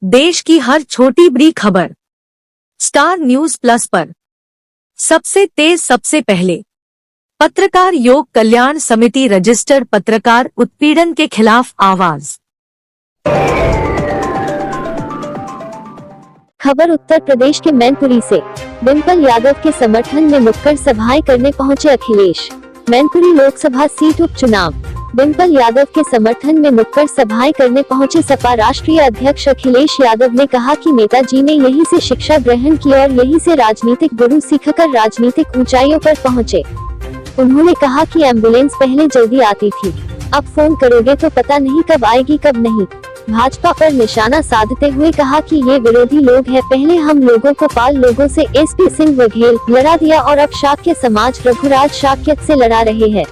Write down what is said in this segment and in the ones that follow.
देश की हर छोटी बड़ी खबर स्टार न्यूज प्लस पर। सबसे तेज सबसे पहले। पत्रकार योग कल्याण समिति रजिस्टर्ड पत्रकार उत्पीड़न के खिलाफ आवाज। खबर उत्तर प्रदेश के मैनपुरी से। डिम्पल यादव के समर्थन में नुक्कड़ सभाएं करने पहुंचे अखिलेश। मैनपुरी लोकसभा सीट उपचुनाव। डिम्पल यादव के समर्थन में नुक्कड़ सभाएं करने पहुंचे सपा राष्ट्रीय अध्यक्ष अखिलेश यादव ने कहा कि नेताजी ने यहीं से शिक्षा ग्रहण की और यहीं से राजनीतिक गुरु सीखकर राजनीतिक ऊंचाइयों पर पहुंचे। उन्होंने कहा कि एम्बुलेंस पहले जल्दी आती थी, अब फोन करोगे तो पता नहीं कब आएगी कब नहीं। भाजपा पर निशाना साधते हुए कहा कि ये विरोधी लोग हैं, पहले हम लोगों को पाल लोगों से एसपी सिंह बघेल लड़ा दिया और अब शाक्य समाज रघुराज शाक्यत से लड़ा रहे हैं।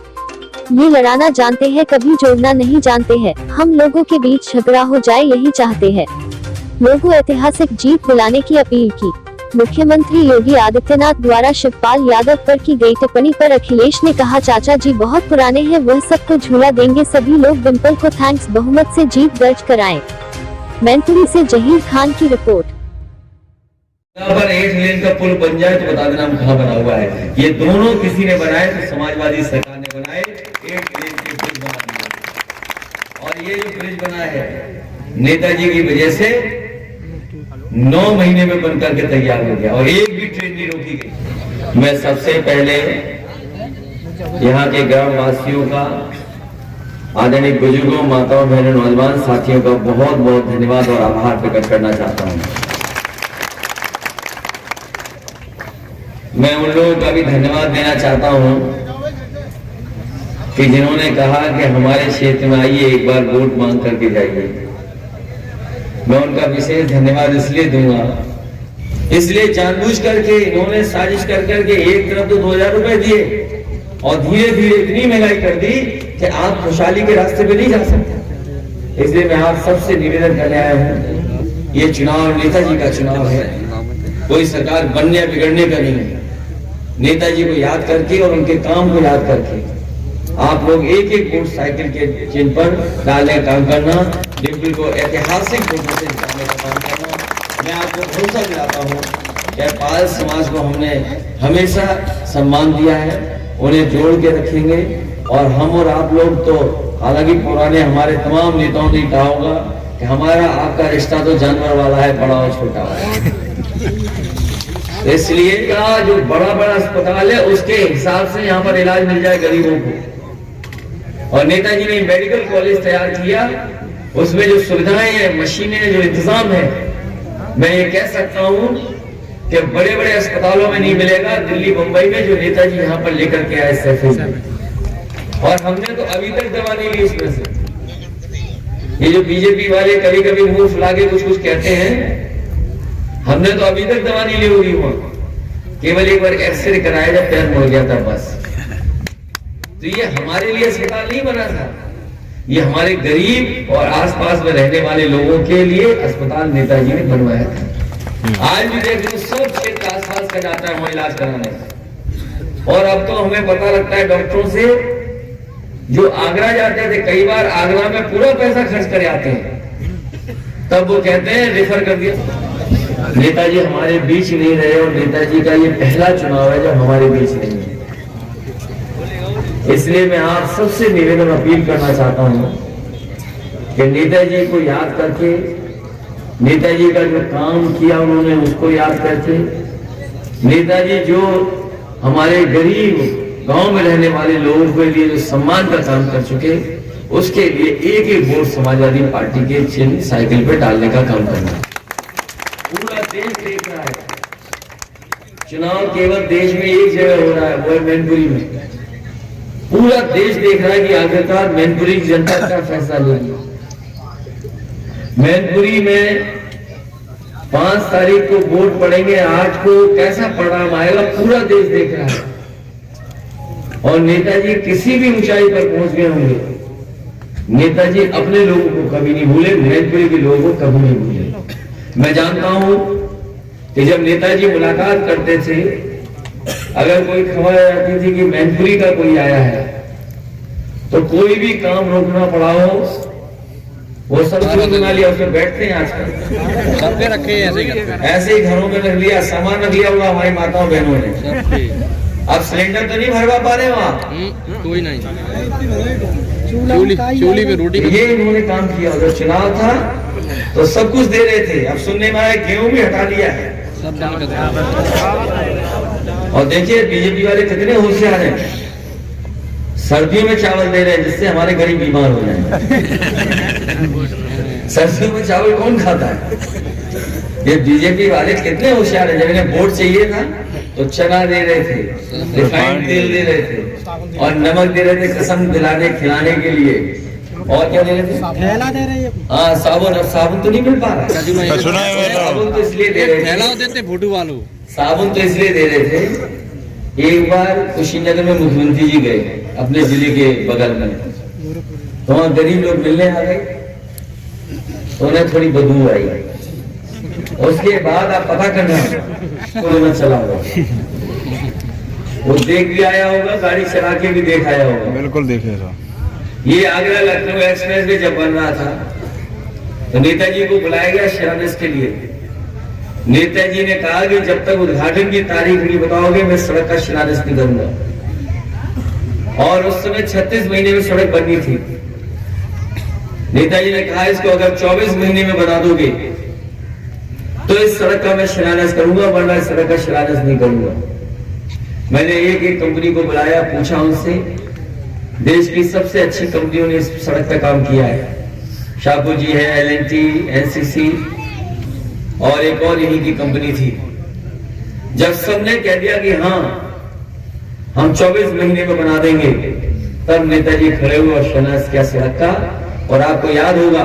ये लड़ाना जानते हैं, कभी जोड़ना नहीं जानते हैं। हम लोगों के बीच झगड़ा हो जाए यही चाहते हैं। लोगों ऐतिहासिक जीत दिलाने की अपील की। मुख्यमंत्री योगी आदित्यनाथ द्वारा शिवपाल यादव पर की गई टिप्पणी पर अखिलेश ने कहा, चाचा जी बहुत पुराने हैं, वह सबको झूला देंगे। सभी लोग डिम्पल को थैंक्स, बहुमत से जीत दर्ज कराएं। मैनपुरी से जहीर खान की रिपोर्ट। यहाँ पर 8 लेन का पुल बन जाए तो बता देना हम कहाँ बना हुआ है। ये दोनों किसी ने बनाए तो समाजवादी सरकार ने बनाए। 8 लेन के ब्रिज बना दिया और ये जो ब्रिज बना है नेताजी की वजह से 9 महीने में बनकर के तैयार हो गया और एक भी ट्रेन नहीं रोकी गई। मैं सबसे पहले यहाँ के ग्राम वासियों का, आदरणीय बुजुर्गों, माताओं, बहनों, नौजवान साथियों का बहुत बहुत धन्यवाद और आभार प्रकट करना चाहता हूँ। मैं उन लोगों का भी धन्यवाद देना चाहता हूँ कि जिन्होंने कहा कि हमारे क्षेत्र में आइए, एक बार वोट मांग करके जाइए। मैं उनका विशेष धन्यवाद इसलिए दूंगा, इसलिए जानबूझ करके इन्होंने साजिश कर करके एक तरफ तो 2000 रुपए दिए और धीरे धीरे इतनी महंगाई कर दी कि आप खुशहाली के रास्ते पे नहीं जा सकते। इसलिए मैं आप सबसे निवेदन करने आया हूँ, ये चुनाव नेताजी का चुनाव है, कोई सरकार बनने या बिगड़ने का नहीं है। नेताजी को याद करके और उनके काम को याद करके आप लोग एक एक वोट साइकिल के चिन्ह पर डालने का काम करना, डिम्पल को ऐतिहासिक वोटों से जिताने का काम करना। मैं आपको भरोसा दिलाता हूँ कि पाल समाज को हमने हमेशा सम्मान दिया है, उन्हें जोड़ के रखेंगे। और हम और आप लोग तो, हालांकि पुराने हमारे तमाम नेताओं ने कहा होगा कि हमारा आपका रिश्ता तो जानवर वाला है, बड़ा और छोटा है। इसलिए का जो बड़ा बड़ा अस्पताल है उसके हिसाब से यहाँ पर इलाज मिल जाए गरीबों को। और नेताजी ने मेडिकल कॉलेज तैयार किया, उसमें जो सुविधाएं हैं, मशीनें, जो इंतजाम है, मैं ये कह सकता हूँ कि बड़े बड़े अस्पतालों में नहीं मिलेगा। दिल्ली मुंबई में जो नेताजी यहाँ पर लेकर के आए सैफी, और हमने तो अभी तक दवा नहीं ली उसमें से। ये जो बीजेपी वाले कभी कभी मुंह फुला के कुछ कुछ कहते हैं, हमने तो अभी तक दवा नहीं ली होगी। वहां केवल एक बार एक्सरे कराया जब पैर मुड़ गया था बस। तो ये हमारे लिए अस्पताल नहीं बना था, ये हमारे गरीब और आसपास में रहने वाले लोगों के लिए अस्पताल नेताजी ने बनवाया था। आज भी देख लो, सब क्षेत्र आसपास का जाता है वहां इलाज कराने। और अब तो हमें पता लगता है डॉक्टरों से, जो आगरा जाते थे, कई बार आगरा में पूरा पैसा खर्च कर आते हैं, तब वो कहते हैं रेफर कर दिया। नेताजी हमारे बीच नहीं रहे और नेताजी का ये पहला चुनाव है जब हमारे बीच नहीं है। इसलिए मैं आप सबसे निवेदन अपील करना चाहता हूं कि नेताजी को याद करके, नेताजी का जो काम किया उन्होंने उसको याद करके, नेताजी जो हमारे गरीब गांव में रहने वाले लोगों के लिए जो सम्मान का काम कर चुके, उसके लिए एक एक वोट समाजवादी पार्टी के चिन्ह साइकिल पे डालने का काम करना। पूरा देश देख रहा है, चुनाव केवल देश में एक जगह हो रहा है, वो है मैनपुरी में। पूरा देश देख रहा है कि आखिरकार मैनपुरी की जनता क्या फैसला लेगी। मैनपुरी में 5 तारीख को वोट पड़ेंगे, 8 को कैसा परिणाम आएगा पूरा देश देख रहा है। और नेताजी किसी भी ऊंचाई पर पहुंच गए होंगे, नेताजी अपने लोगों को कभी नहीं भूले, मैनपुरी के लोगों को कभी नहीं भूले। मैं जानता हूं कि जब नेताजी मुलाकात करते थे, अगर कोई खबर आ जाती थी कि मैनपुरी का कोई आया है, तो कोई भी काम रोकना पड़ा हो वो सब शुरू बना लिया, उसमें बैठते हैं आजकल सबके रखे हैं ऐसे ही करते हैं। ऐसे ही घरों में रख लिया, सामान रख लिया होगा हमारी माताओं बहनों ने। सबके अब सिलेंडर तो नहीं भरवा पा रहे वहाँ, कोई नहीं। चूल्ही पे रोटी ये इन्होंने काम किया। जब चुनाव था तो सब कुछ दे रहे थे, अब सुनने में आया गेहूं भी हटा दिया है। सब बंद कर दिया। और देखिए बीजेपी वाले कितने होशियार हैं, सर्दियों में चावल दे रहे हैं जिससे हमारे गरीब बीमार हो जाए। सर्दियों में चावल कौन खाता है? ये बीजेपी वाले कितने होशियार हैं। जब इन्हें वोट चाहिए था तो चना दे रहे थे, रिफाइंड तेल दे रहे थे और नमक दे रहे थे कसम दिलाने खिलाने के लिए। और क्या दे रहे थे? थैला दे रहे हैं। हाँ साबुन। अब साबुन तो नहीं मिल पा रहा। साबुन तो इसलिए दे रहे थैला थे, देते फोटो वालों। साबुन तो इसलिए दे रहे थे, एक बार कुशीनगर में मुख्यमंत्री जी गए अपने जिले के बगल में, तो वहाँ गरीब लोग मिलने आ गए तो उन्हें थोड़ी बदबू आई। उसके बाद आप पता करना कोरोना चला होगा, वो देख भी आया होगा, गाड़ी चला के भी देख आया होगा। बिल्कुल देखे था। ये आगरा लखनऊ एक्सप्रेस वे जब बन रहा था तो नेताजी को बुलाया गया शिलान्यास के लिए। नेताजी ने कहा कि जब तक उद्घाटन की तारीख नहीं बताओगे मैं सड़क का शिलान्यास नहीं करूंगा। और उस समय 36 महीने में सड़क बननी थी। नेताजी ने कहा इसको अगर 24 महीने में बना दोगे तो इस सड़क का मैं शिलान्यास करूंगा, वरना इस सड़क का शिलान्यास नहीं करूंगा। मैंने एक एक कंपनी को बुलाया, पूछा उनसे, देश की सबसे अच्छी कंपनियों ने इस सड़क पे काम किया है। शाहपुर जी है, L&T, NCC और एक और यहीं की कंपनी थी। जब सबने कह दिया कि हाँ हम 24 महीने में बना देंगे, तब नेताजी खड़े हुए और शिलान्यास किया सड़क का। और आपको याद होगा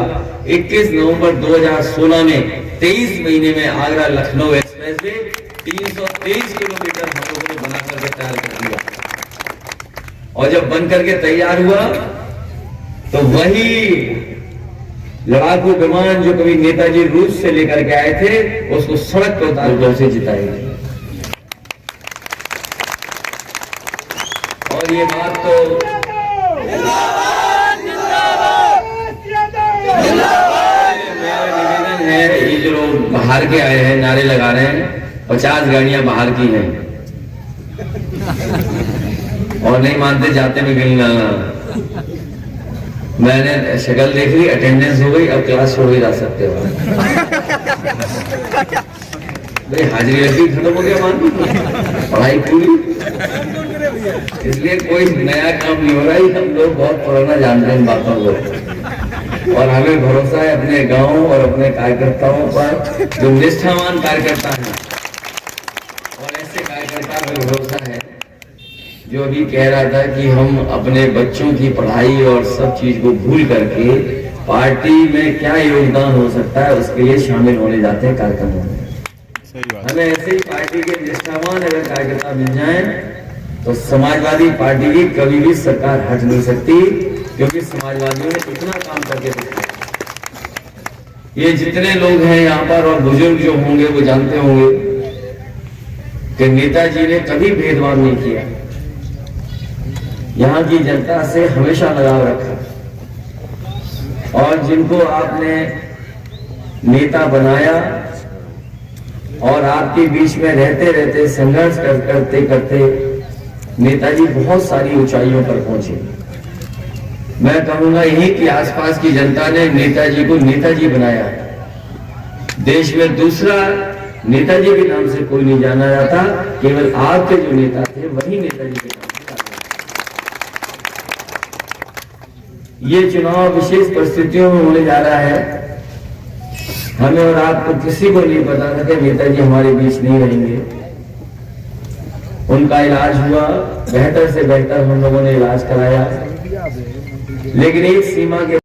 21 नवंबर 2016 में 23 महीने में Agra Lucknow express way 323 kilometre हम लोगों ने बना करके तैयार कर दिया। और जब बन करके तैयार हुआ तो वही लड़ाकू विमान जो कभी नेताजी रूस से लेकर के आए थे, उसको सड़क पर उतार कर उसे जिताएंगे। और ये बात तो है, ये जो लोग बाहर के आए हैं नारे लगा रहे हैं, 50 गाड़ियां बाहर की हैं और नहीं मानते जाते में गिन डालना। मैंने शक्ल देख ली, अटेंडेंस हो गई, अब क्लास छोड़ के जा सकते हो। भाई हाजिरी लगी, खत्म हो गया, मान पढ़ाई पूरी। इसलिए कोई नया काम नहीं हो रहा है, हम लोग बहुत पुराना जानते हैं इन बातों को। और हमें भरोसा है अपने गांव और अपने कार्यकर्ताओं पर, जो निष्ठावान कार्यकर्ता हैं। और ऐसे कार्यकर्ता पर भरोसा है जो अभी कह रहा था कि हम अपने बच्चों की पढ़ाई और सब चीज को भूल करके पार्टी में क्या योगदान हो सकता है उसके लिए शामिल होने जाते हैं कार्यक्रमों में। हमें ऐसे ही पार्टी के निष्ठावान अगर कार्यकर्ता मिल जाए तो समाजवादी पार्टी की कभी भी सरकार हट नहीं सकती, क्योंकि समाजवादियों ने इतना काम करके दिखाया। ये जितने लोग हैं यहाँ पर और बुजुर्ग जो होंगे वो जानते होंगे कि नेताजी ने कभी भेदभाव नहीं किया, यहाँ की जनता से हमेशा लगाव रखा। और जिनको आपने नेता बनाया और आपके बीच में रहते रहते संघर्ष करते करते नेताजी बहुत सारी ऊंचाइयों पर पहुंचे। मैं कहूंगा यही कि आसपास की जनता ने नेताजी को नेताजी बनाया। देश में दूसरा नेताजी के नाम से कोई नहीं जाना जाता, केवल आपके जो नेता थे वही नेताजी के नाम से जाना जाता। ये चुनाव विशेष परिस्थितियों में होने जा रहा है। हमें और आपको किसी को नहीं पता था कि नेताजी हमारे बीच नहीं रहेंगे। उनका इलाज हुआ, बेहतर से बेहतर हम लोगों ने इलाज कराया, लेकिन एक सीमा के